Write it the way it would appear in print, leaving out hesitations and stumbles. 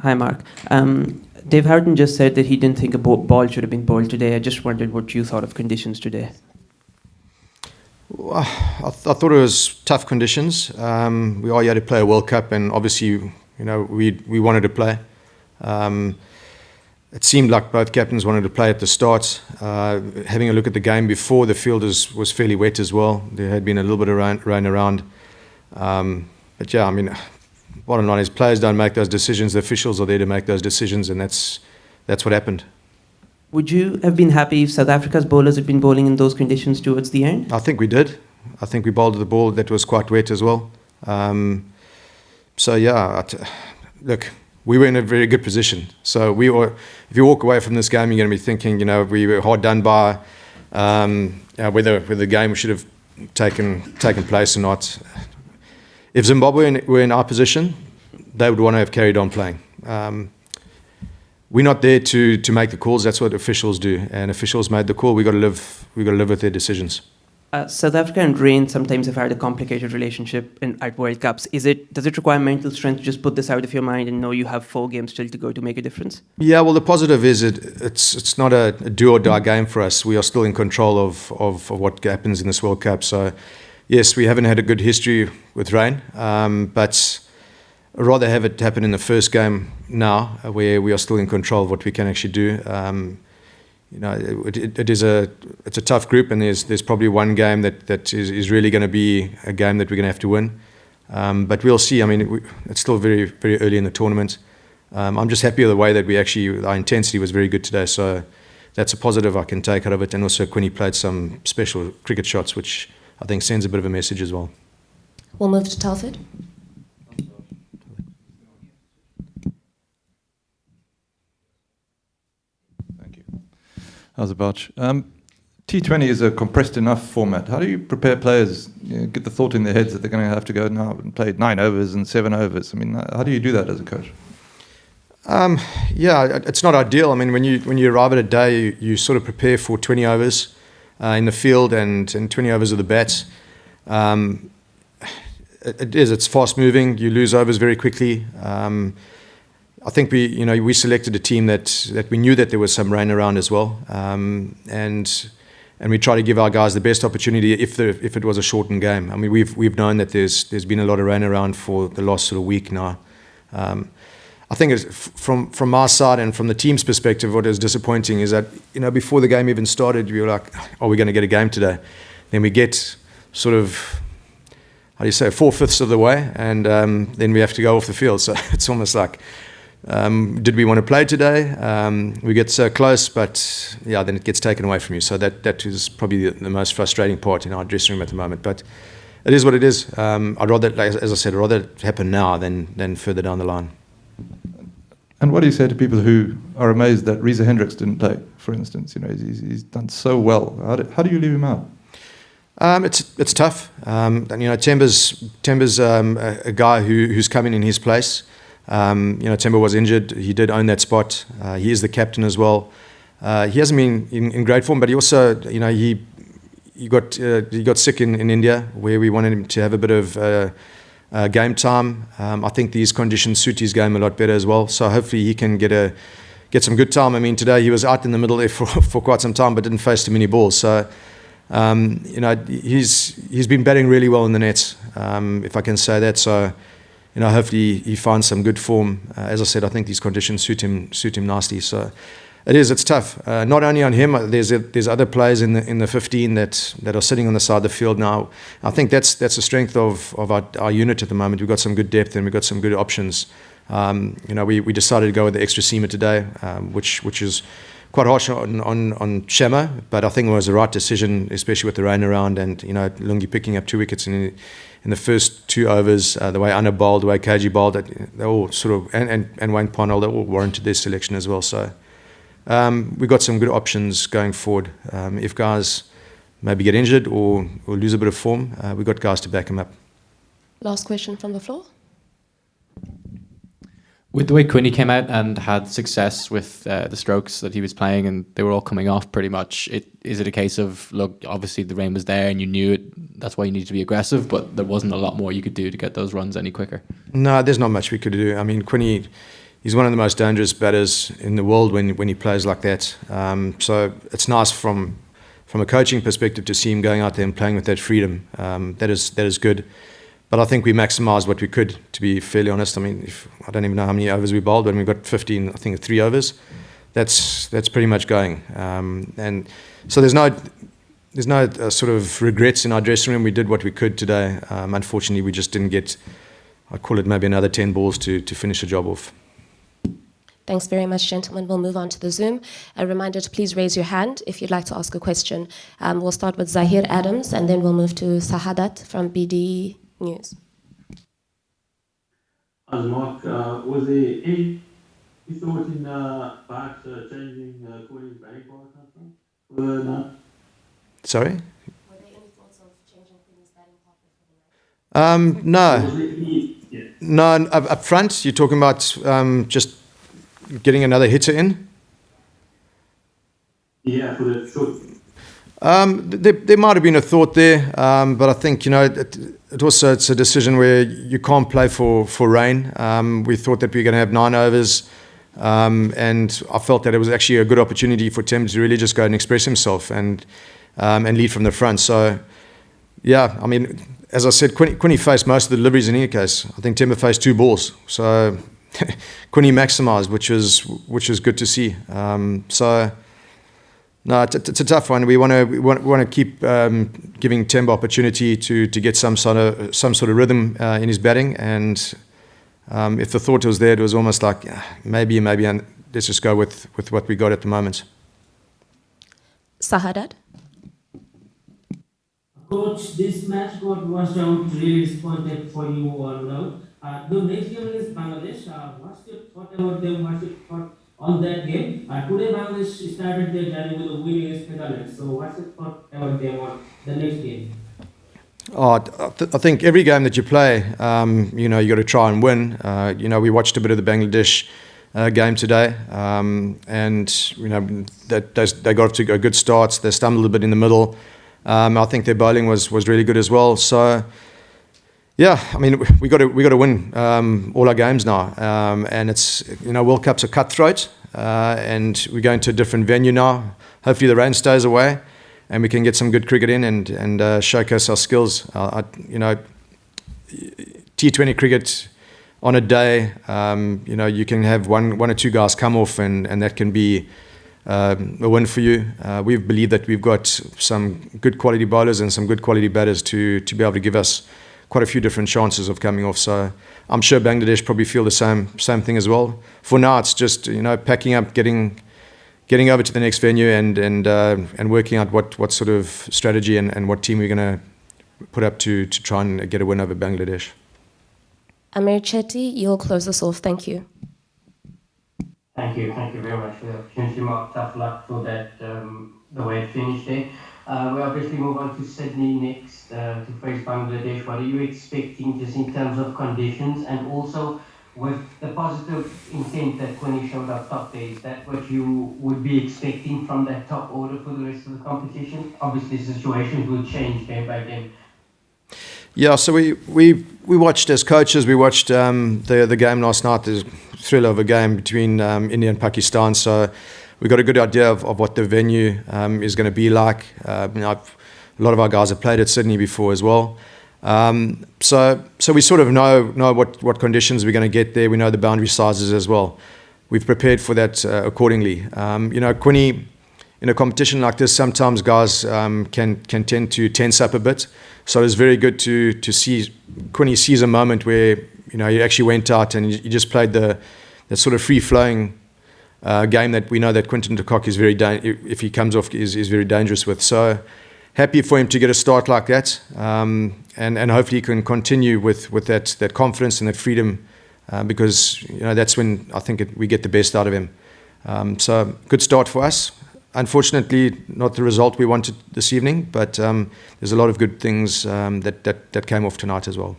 Hi, Mark. Dave Houghton just said that he didn't think a ball should have been bowled today. I just wondered what you thought of conditions today. Well, I thought it was tough conditions. We are here to play a World Cup, and obviously, we wanted to play. It seemed like both captains wanted to play at the start. Having a look at the game before, the field was fairly wet as well. There had been a little bit of rain around. But yeah, bottom line is players don't make those decisions. The officials are there to make those decisions, and that's what happened. Would you have been happy if South Africa's bowlers had been bowling in those conditions towards the end? I think we did. I think we bowled the ball that was quite wet as well. So yeah, look, we were in a very good position. So if you walk away from this game, you're going to be thinking, we were hard done by. Whether the game should have taken place or not. If Zimbabwe were in our position, they would want to have carried on playing. We're not there to make the calls. That's what officials do, and officials made the call. We got to live with their decisions. South Africa and rain sometimes have had a complicated relationship at World Cups. Does it require mental strength to just put this out of your mind and know you have 4 games still to go to make a difference? Yeah, well, the positive is it's not a do or die game for us. We are still in control of what happens in this World Cup. So yes, we haven't had a good history with rain, but I'd rather have it happen in the first game now, where we are still in control of what we can actually do. It's a tough group, and there's probably one game that is really going to be a game that we're going to have to win. But we'll see. It's still very, very early in the tournament. I'm just happy with the way that our intensity was very good today. So that's a positive I can take out of it. And also Quinny played some special cricket shots, which I think sends a bit of a message as well. We'll move to Telford. How's it, Boucher? T20 is a compressed enough format. How do you prepare players, get the thought in their heads that they're going to have to go now and play 9 overs and 7 overs? How do you do that as a coach? It's not ideal. When you arrive at a day, you sort of prepare for 20 overs in the field and 20 overs of the bats. It's fast moving. You lose overs very quickly. I think we selected a team that we knew that there was some rain around as well, and we try to give our guys the best opportunity if it was a shortened game. We've known that there's been a lot of rain around for the last sort of week now. I think from our side and from the team's perspective, what is disappointing is that before the game even started, we were like, "Are we going to get a game today?" Then we get sort of 4/5 of the way, and then we have to go off the field. So it's almost like, did we want to play today? We get so close, but then it gets taken away from you. So that is probably the most frustrating part in our dressing room at the moment. But it is what it is. I'd rather, as I said, it happen now than further down the line. And what do you say to people who are amazed that Reza Hendricks didn't play, for instance? He's done so well. How do you leave him out? It's tough. Temba's a guy who's coming in his place. Temba was injured. He did own that spot. He is the captain as well. He hasn't been in great form, but he also, he got sick in India, where we wanted him to have a bit of game time. I think these conditions suit his game a lot better as well. So hopefully he can get some good time. Today he was out in the middle there for quite some time, but didn't face too many balls. So he's been batting really well in the nets, if I can say that. So. Hopefully he finds some good form. As I said, I think these conditions suit him nicely. So it's tough. Not only on him, there's other players in the 15 that are sitting on the side of the field now. I think that's the strength of our unit at the moment. We've got some good depth and we've got some good options. We decided to go with the extra seamer today, which is quite harsh on Shema, but I think it was the right decision, especially with the rain around and Lungi picking up 2 wickets in the first 2 overs. The way Anna bowled, the way KG bowled, they all sort of and Wayne Parnell, they all warranted their selection as well. So we've got some good options going forward. If guys maybe get injured or lose a bit of form, we've got guys to back them up. Last question from the floor. With the way Quinny came out and had success with the strokes that he was playing, and they were all coming off pretty much, is it a case of, look, obviously the rain was there and you knew it, that's why you needed to be aggressive, but there wasn't a lot more you could do to get those runs any quicker? No, there's not much we could do. Quinny, he's one of the most dangerous batters in the world when he plays like that. So it's nice from a coaching perspective to see him going out there and playing with that freedom. That is good. But I think we maximised what we could, to be fairly honest. I mean, I don't even know how many overs we bowled, but we got 15, I think 3 overs. That's pretty much going. And so there's no sort of regrets in our dressing room. We did what we could today. Unfortunately, we just didn't get, I'd call it maybe another 10 balls to finish the job off. Thanks very much, gentlemen. We'll move on to the Zoom. A reminder to please raise your hand if you'd like to ask a question. We'll start with Zahir Adams, and then we'll move to Sahadat from BD News. As Mark, was there any thought in perhaps changing Queen's batting partner now? Sorry? Were there any thoughts of changing Queen's batting partner for the night? No. No, up front, you're talking about just getting another hitter in? Yeah, for the short. There might have been a thought there, but I think, it's a decision where you can't play for rain. We thought that we were going to have 9 overs, and I felt that it was actually a good opportunity for Tim to really just go and express himself and lead from the front. So, yeah, I mean, as I said, Quinny faced most of the deliveries in any case. I think Timber faced 2 balls. So Quinny maximised, which is good to see. So no, it's a tough one. We want to keep giving Timber opportunity to get some sort of rhythm in his batting. And if the thought was there, it was almost like maybe let's just go with what we got at the moment. Sahadat? Coach, this match got washed out, really disappointed for you all now. The next game is Bangladesh. What's your thought about them? What's your thought on that game? Today Bangladesh started their journey with a win against Netherlands. So what's your thought about them on the next game? I think every game that you play, you got to try and win. We watched a bit of the Bangladesh game today, and they got off to good starts. They stumbled a bit in the middle. I think their bowling was really good as well. So, yeah, I mean, we got to win all our games now, and it's World Cups are cutthroat, and we're going to a different venue now. Hopefully, the rain stays away, and we can get some good cricket in and showcase our skills. T20 cricket on a day, you can have one or 2 guys come off, and that can be a win for you. We believe that we've got some good quality bowlers and some good quality batters to be able to give us quite a few different chances of coming off. So I'm sure Bangladesh probably feel the same thing as well. For now, it's just packing up, getting over to the next venue and working out what sort of strategy and what team we're going to put up to try and get a win over Bangladesh. Amir Chetty, you'll close us off. Thank you. Thank you very much for the opportunity, Mark. Tough luck for that, the way it finished there. We obviously move on to Sydney next to face Bangladesh. What are you expecting just in terms of conditions, and also with the positive intent that Quinny showed up top there? Is that what you would be expecting from that top order for the rest of the competition? Obviously, situations will change game by game. Yeah, so we watched as coaches. We watched the game last night. There's a thrill of a game between India and Pakistan. So we got a good idea of what the venue is going to be like. A lot of our guys have played at Sydney before as well. So we sort of know what conditions we're going to get there. We know the boundary sizes as well. We've prepared for that accordingly. Quinny, in a competition like this, sometimes guys can tend to tense up a bit. So it's very good to see Quinny sees a moment where he actually went out and he just played the sort of free flowing game that we know that Quinton de Kock is if he comes off is very dangerous with. So happy for him to get a start like that, and hopefully he can continue with that confidence and that freedom, because that's when I think we get the best out of him. So good start for us. Unfortunately, not the result we wanted this evening, but there's a lot of good things that came off tonight as well.